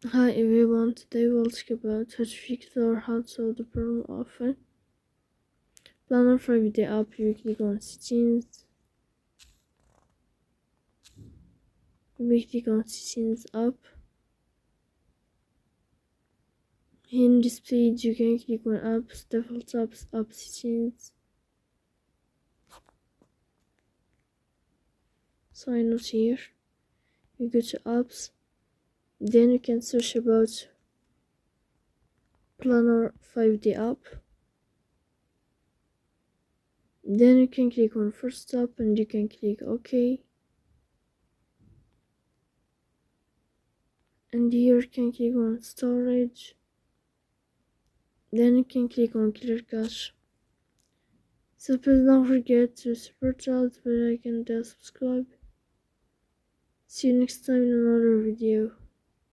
Hi everyone, today we'll talk about how to fix or how to solve the problem often. Planner 5D app, you click on settings, app. In this page you can click on apps, default apps, app settings. Sign out here. You go to apps, then you can search about Planner 5D app. Then you can click on first step and you can click OK. And here you can click on storage. Then you can click on clear cache. So please don't forget to support us, but I can subscribe. See you next time in another video.